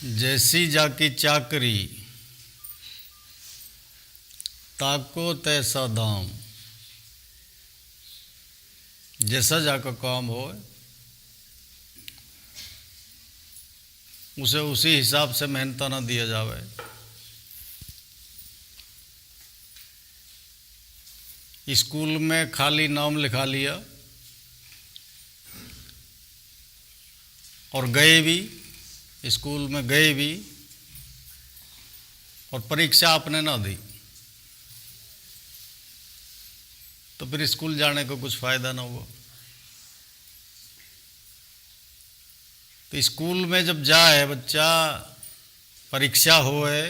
जैसी जाकी चाकरी ताको तैसा दाम। जैसा जाका काम हो उसे उसी हिसाब से मेहनताना दिया जावे। स्कूल में खाली नाम लिखा लिया और गए भी, स्कूल में गए भी और परीक्षा आपने ना दी तो फिर स्कूल जाने को कुछ फायदा ना हुआ। तो स्कूल में जब जाए बच्चा, परीक्षा होए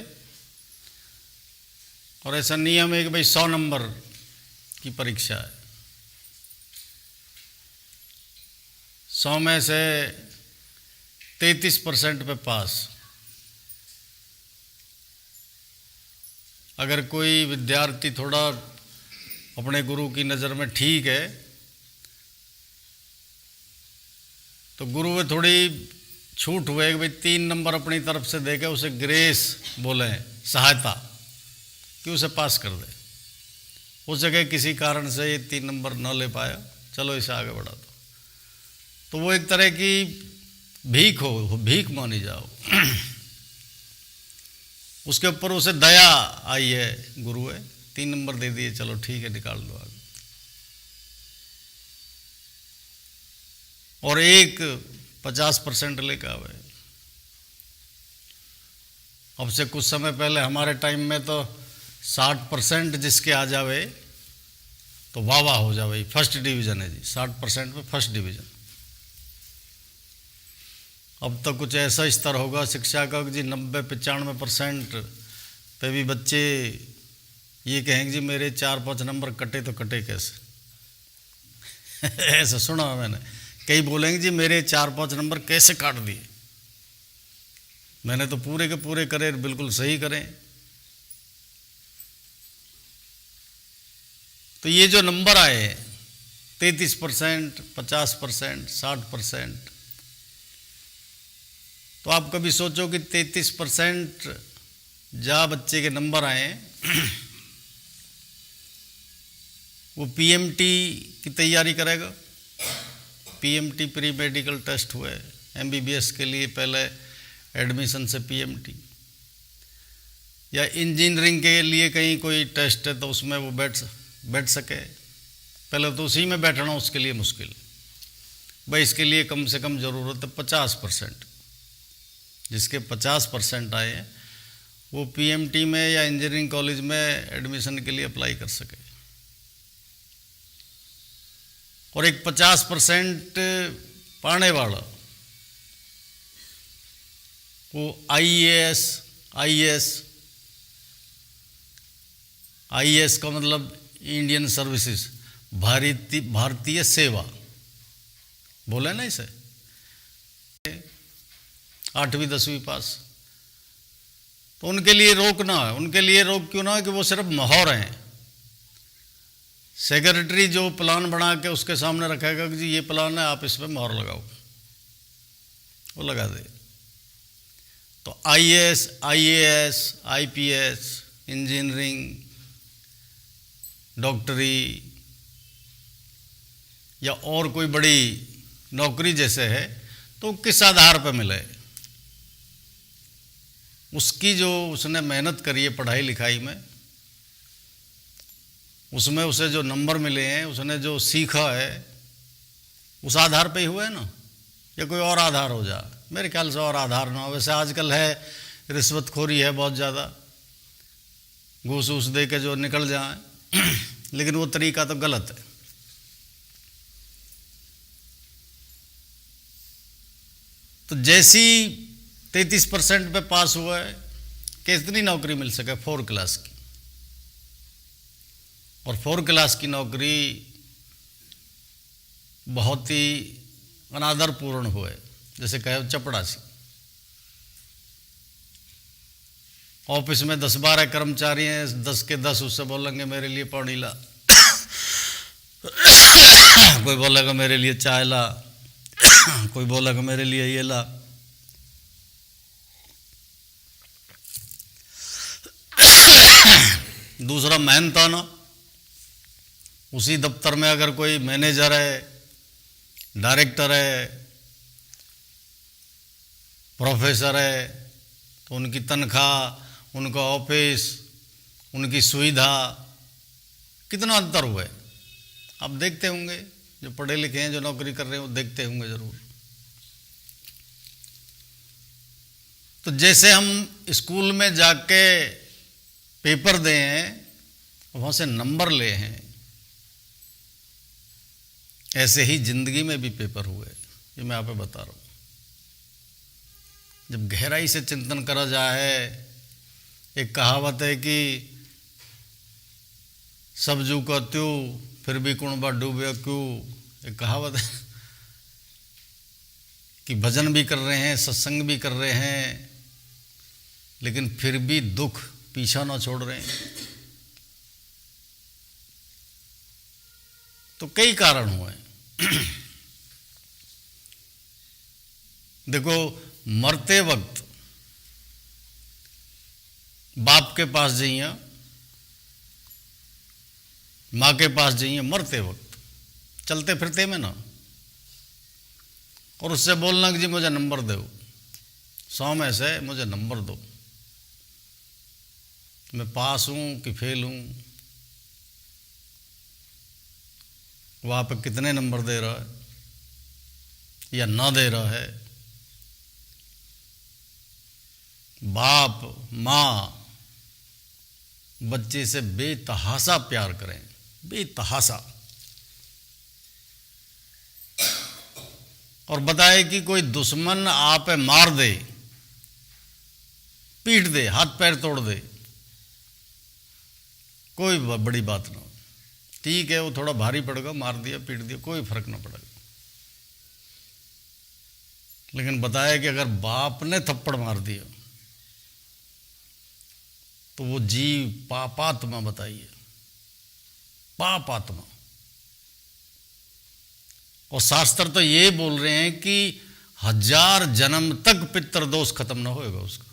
और ऐसा नियम है कि भाई 100 नंबर की परीक्षा है, 100 में से 33% पे पास। अगर कोई विद्यार्थी थोड़ा अपने गुरु की नज़र में ठीक है तो गुरु में थोड़ी छूट हुए कि भाई 3 नंबर अपनी तरफ से देके उसे ग्रेस बोले, सहायता, कि उसे पास कर दे। उस जगह किसी कारण से ये 3 नंबर न ले पाया, चलो इसे आगे बढ़ा दो, तो वो एक तरह की भीख हो, भीख मानी जाओ। उसके ऊपर उसे दया आई है, गुरु है, 3 नंबर दे दिए, चलो ठीक है निकाल दो आगे। और एक 50% लेकर आवे। अब से कुछ समय पहले हमारे टाइम में तो 60% जिसके आ जावे तो वाह वाह हो जावे, फर्स्ट डिवीज़न है जी, 60% में फर्स्ट डिवीज़न। अब तो कुछ ऐसा स्तर होगा शिक्षा का जी 90-95% पे भी बच्चे ये कहेंगे जी मेरे 4-5 नंबर कटे तो कटे कैसे। ऐसा सुना मैंने, कई बोलेंगे जी मेरे 4-5 नंबर कैसे काट दिए, मैंने तो पूरे के पूरे करे, बिल्कुल सही करें। तो ये जो नंबर आए 33%, 50%, 60%, तो आप कभी सोचो कि 33% जहाँ बच्चे के नंबर आए वो पीएमटी की तैयारी करेगा। पीएमटी प्री मेडिकल टेस्ट हुए, एमबीबीएस के लिए पहले एडमिशन से पीएमटी, या इंजीनियरिंग के लिए कहीं कोई टेस्ट है तो उसमें वो बैठ सके। पहले तो उसी में बैठना उसके लिए मुश्किल भाई, इसके लिए कम से कम ज़रूरत है 50%। जिसके 50% आए हैं वो पीएमटी में या इंजीनियरिंग कॉलेज में एडमिशन के लिए अप्लाई कर सके। और एक 50% पाने वाला वो आईएएस का मतलब इंडियन सर्विसेज, भारतीय सेवा बोले ना इसे, 8वीं 10वीं पास। तो उनके लिए रोक ना है, उनके लिए रोक क्यों ना है कि वो सिर्फ मोहर हैं। सेक्रेटरी जो प्लान बना के उसके सामने रखेगा कि जी ये प्लान है, आप इस पर मोहर लगाओ, वो लगा दे। तो आईएएस, आईपीएस, इंजीनियरिंग, डॉक्टरी या और कोई बड़ी नौकरी जैसे है तो किस आधार पर मिले, उसकी जो उसने मेहनत करी है पढ़ाई लिखाई में, उसमें उसे जो नंबर मिले हैं, उसने जो सीखा है, उस आधार पे ही हुआ है ना, या कोई और आधार हो जा। मेरे ख्याल से और आधार ना हो। वैसे आजकल है रिश्वतखोरी है बहुत ज़्यादा, घूस वूस दे के जो निकल जाए, लेकिन वो तरीका तो गलत है। तो जैसी 33% पे पास हुआ है, कितनी नौकरी मिल सके 4 क्लास की, और 4 क्लास की नौकरी बहुत ही अनादरपूर्ण हुए, जैसे कहे चपड़ासी। ऑफिस में 10-12 कर्मचारी हैं, 10 के 10 उससे बोलेंगे मेरे लिए पानी ला, कोई बोलेगा मेरे लिए चाय ला, कोई बोलेगा मेरे लिए ये ला। दूसरा मेहनताना। उसी दफ्तर में अगर कोई मैनेजर है, डायरेक्टर है, प्रोफेसर है, तो उनकी तनख्वाह, उनका ऑफिस, उनकी सुविधा, कितना अंतर हुआ है। आप देखते होंगे, जो पढ़े लिखे हैं, जो नौकरी कर रहे हैं, वो देखते होंगे ज़रूर। तो जैसे हम स्कूल में जाके पेपर दे हैं, वहाँ से नंबर ले हैं, ऐसे ही जिंदगी में भी पेपर हुए, ये मैं आप बता रहा हूँ। जब गहराई से चिंतन करा जाए, एक कहावत है कि सब जू का त्यों फिर भी कुणबा डूबे क्यों। एक कहावत है कि भजन भी कर रहे हैं, सत्संग भी कर रहे हैं, लेकिन फिर भी दुख पीछा ना छोड़ रहे हैं। तो कई कारण हुए। देखो, मरते वक्त बाप के पास जाइए, माँ के पास जाइए, मरते वक्त चलते फिरते में ना, और उससे बोलना कि जी मुझे नंबर दो, 100 में से मुझे नंबर दो, मैं पास हूँ कि फेल हूँ, वहाँ पे कितने नंबर दे रहा है या ना दे रहा है। बाप माँ बच्चे से बेतहासा प्यार करें, बेतहासा, और बताए कि कोई दुश्मन आप मार दे, पीट दे, हाथ पैर तोड़ दे, कोई बड़ी बात ना हो। ठीक है, वो थोड़ा भारी पड़ेगा, मार दिया, पीट दिया, कोई फर्क ना पड़ेगा। लेकिन बताया कि अगर बाप ने थप्पड़ मार दिया तो वो जीव पापात्मा, बताइए, पापात्मा। और शास्त्र तो ये बोल रहे हैं कि 1000 जन्म तक पितृदोष खत्म ना होएगा उसका।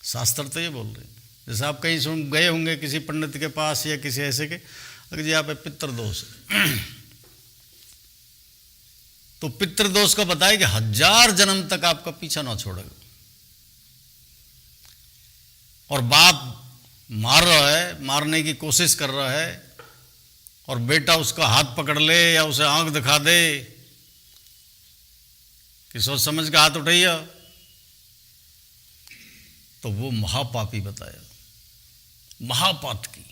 शास्त्र तो ये बोल रहे हैं। जैसे आप कहीं सुन गए होंगे किसी पंडित के पास या किसी ऐसे के, अगर जी आप पितृदोष है, तो पितृदोष का बताया कि 1000 जन्म तक आपका पीछा ना छोड़ेगा। और बाप मार रहा है, मारने की कोशिश कर रहा है, और बेटा उसका हाथ पकड़ ले या उसे आंख दिखा दे कि सोच समझ के हाथ उठाइए, तो वो महापापी बताया, महापात की,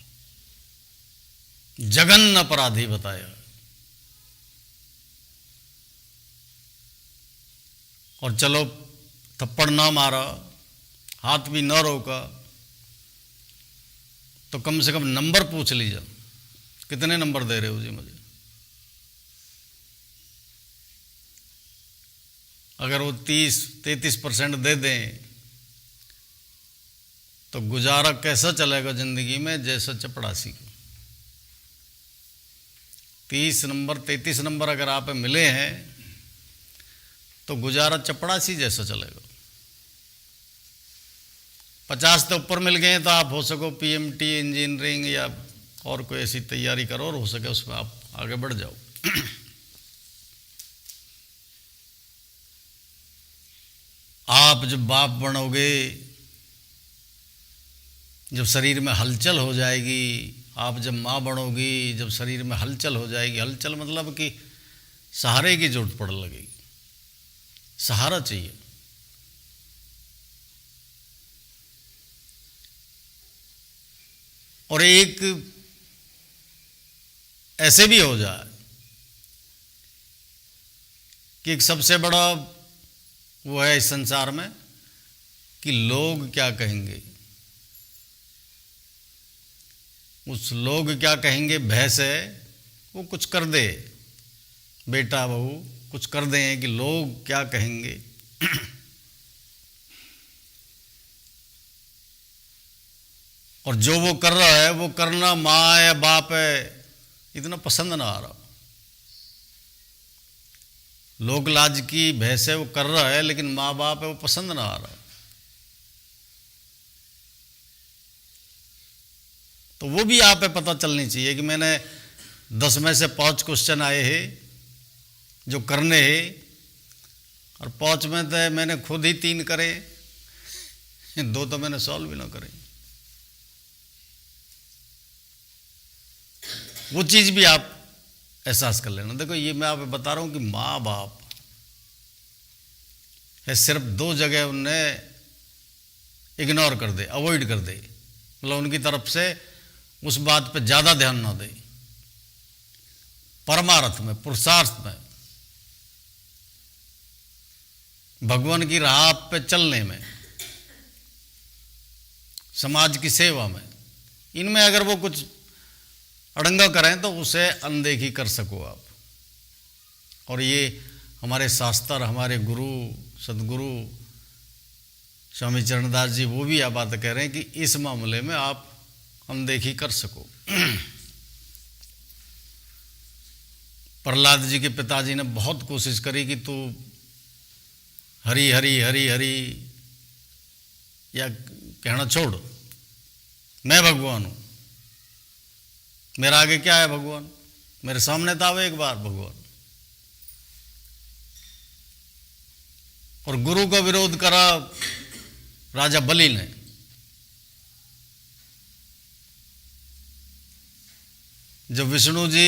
जघन्य अपराधी बताया। और चलो थप्पड़ ना मारा, हाथ भी ना रोका, तो कम से कम नंबर पूछ लीजिए, कितने नंबर दे रहे हो जी मुझे। अगर वो 30-33% दे दें तो गुजारा कैसा चलेगा जिंदगी में, जैसा चपड़ासी को। 30 नंबर 33 नंबर अगर आप मिले हैं तो गुजारा चपड़ासी जैसा चलेगा। 50 से ऊपर मिल गए तो आप हो सको पीएमटी इंजीनियरिंग या और कोई ऐसी तैयारी करो, और हो सके उसमें आप आगे बढ़ जाओ। आप जब बाप बनोगे, जब शरीर में हलचल हो जाएगी, आप जब माँ बनोगी, जब शरीर में हलचल हो जाएगी, हलचल मतलब कि सहारे की जरूरत पड़ लगेगी, सहारा चाहिए। और एक ऐसे भी हो जाए कि एक सबसे बड़ा वो है इस संसार में कि लोग क्या कहेंगे। उस लोग क्या कहेंगे भय से वो कुछ कर दे, बेटा बहू कुछ कर दें कि लोग क्या कहेंगे। और जो वो कर रहा है वो करना माँ या बाप है इतना पसंद ना आ रहा। लोक लाज की भय से वो कर रहा है, लेकिन माँ बाप है वो पसंद ना आ रहा। तो वो भी यहाँ पे पता चलनी चाहिए कि मैंने 10 में से 5 क्वेश्चन आए हैं जो करने हैं, और 5 में तो मैंने खुद ही 3 करे, 2 तो मैंने सॉल्व भी ना करे। वो चीज़ भी आप एहसास कर लेना। देखो ये मैं आप बता रहा हूँ कि माँ बाप है, सिर्फ 2 जगह उनने इग्नोर कर दे, अवॉइड कर दे, मतलब उनकी तरफ से उस बात पे ज़्यादा ध्यान ना दे। परमार्थ में, पुरुषार्थ में, भगवान की राह पे चलने में, समाज की सेवा में, इनमें अगर वो कुछ अड़ंगा करें तो उसे अनदेखी कर सको आप। और ये हमारे शास्त्र, हमारे गुरु सदगुरु स्वामी चरणदास जी वो भी यह बात कह रहे हैं कि इस मामले में आप अनदेखी कर सको। प्रहलाद जी के पिताजी ने बहुत कोशिश करी कि तू हरि हरि हरि हरि या कहना छोड़, मैं भगवान हूं, मेरा आगे क्या है भगवान, मेरे सामने तो आवे एक बार भगवान। और गुरु का विरोध करा राजा बलि ने। जब विष्णु जी